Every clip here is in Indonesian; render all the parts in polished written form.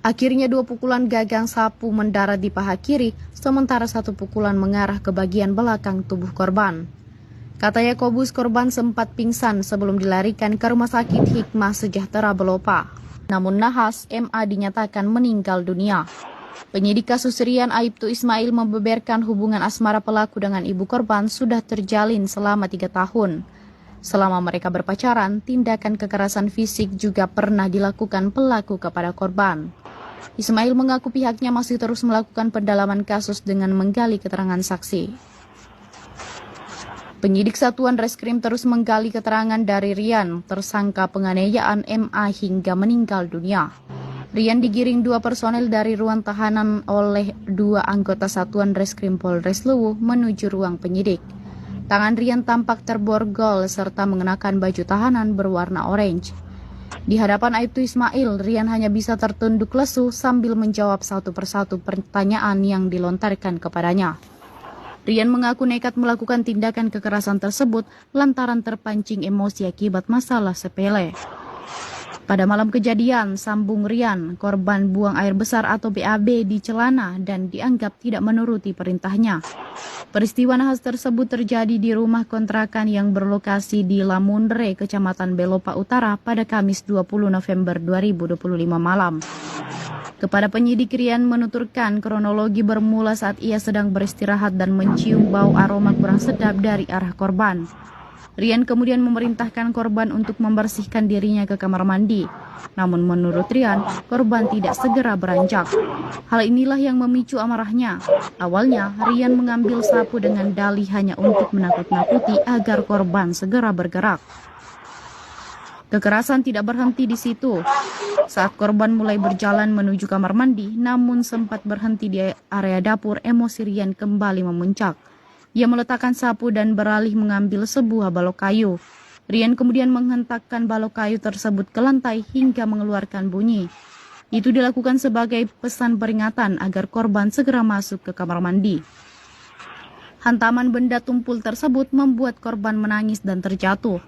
Akhirnya 2 pukulan gagang sapu mendarat di paha kiri, sementara 1 pukulan mengarah ke bagian belakang tubuh korban. Kata Yakobus, korban sempat pingsan sebelum dilarikan ke Rumah Sakit Hikmah Sejahtera Belopa. Namun nahas, MA dinyatakan meninggal dunia. Penyidik kasus Rian Aibtu Ismail membeberkan hubungan asmara pelaku dengan ibu korban sudah terjalin selama 3 tahun. Selama mereka berpacaran, tindakan kekerasan fisik juga pernah dilakukan pelaku kepada korban. Ismail mengaku pihaknya masih terus melakukan pendalaman kasus dengan menggali keterangan saksi. Penyidik Satuan Reskrim terus menggali keterangan dari Rian, tersangka penganiayaan MA hingga meninggal dunia. Rian digiring 2 personel dari ruang tahanan oleh 2 anggota Satuan Reskrim Polres Luwu menuju ruang penyidik. Tangan Rian tampak terborgol serta mengenakan baju tahanan berwarna orange. Di hadapan Aibtu Ismail, Rian hanya bisa tertunduk lesu sambil menjawab satu persatu pertanyaan yang dilontarkan kepadanya. Rian mengaku nekat melakukan tindakan kekerasan tersebut lantaran terpancing emosi akibat masalah sepele. Pada malam kejadian, sambung Rian, korban buang air besar atau BAB di celana dan dianggap tidak menuruti perintahnya. Peristiwa nahas tersebut terjadi di rumah kontrakan yang berlokasi di Lamundre, Kecamatan Belopa Utara pada Kamis 20 November 2025 malam. Kepada penyidik, Rian menuturkan kronologi bermula saat ia sedang beristirahat dan mencium bau aroma kurang sedap dari arah korban. Rian kemudian memerintahkan korban untuk membersihkan dirinya ke kamar mandi. Namun menurut Rian, korban tidak segera beranjak. Hal inilah yang memicu amarahnya. Awalnya, Rian mengambil sapu dengan dalih hanya untuk menakut-nakuti agar korban segera bergerak. Kekerasan tidak berhenti di situ. Saat korban mulai berjalan menuju kamar mandi, namun sempat berhenti di area dapur, emosi Rian kembali memuncak. Ia meletakkan sapu dan beralih mengambil sebuah balok kayu. Rian kemudian menghentakkan balok kayu tersebut ke lantai hingga mengeluarkan bunyi. Itu dilakukan sebagai pesan peringatan agar korban segera masuk ke kamar mandi. Hantaman benda tumpul tersebut membuat korban menangis dan terjatuh.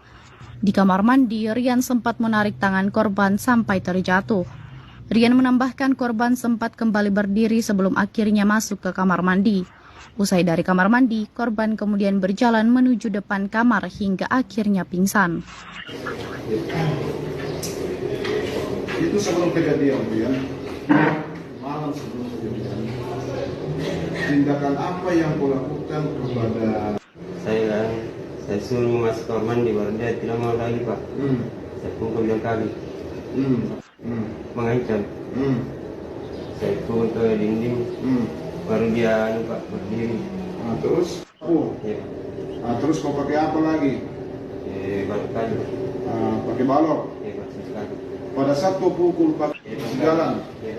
Di kamar mandi, Rian sempat menarik tangan korban sampai terjatuh. Rian menambahkan korban sempat kembali berdiri sebelum akhirnya masuk ke kamar mandi. Usai dari kamar mandi, korban kemudian berjalan menuju depan kamar hingga akhirnya pingsan. Itu sebelum kejadian, Rian. Malam sebelum kejadian. Tindakan apa yang kau lakukan kepada... Saya suruh masuk kamar mandi, baru dia tidak mau lagi, Pak. Saya pukul 2 kali. Mengancam. Saya pukul ke dinding. Baru dia Pak berdiri. Nah, terus? Ya. Nah, terus kau pakai apa lagi? Balok kayu. Pakai balok? Ya, Pak, sekali. Pada saat kau pukul pakai jalan? Ya.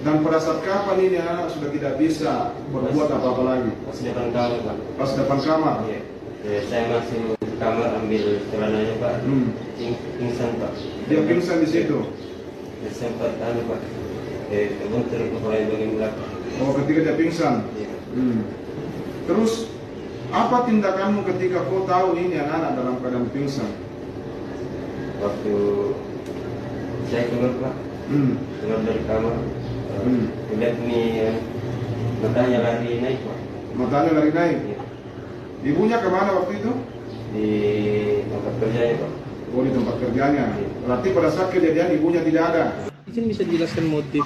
Dan pada saat kapan ini anak sudah tidak bisa berbuat apa-apa lagi? Pas depan kamar, Pak. Pas depan kamar? Ya. Saya masuk ke kamar ambil celananya, Pak. Pingsan, Pak. Dia pingsan di situ? Ya, sempat Pak. Terbuntur kepala bagian belakang. Oh, ketika dia pingsan? Ya. Terus, apa tindakanmu ketika kau tahu ini anak-anak dalam keadaan pingsan? Waktu saya keluar, Pak. Keluar dari kamar. Lihat nih, matanya lari naik, Pak. Matanya lari naik? Ya. Ibunya kemana waktu itu? Di tempat kerjanya, Pak. Oh, di tempat kerjanya. Berarti pada saat kejadian ibunya tidak ada? Mungkin bisa dijelaskan motif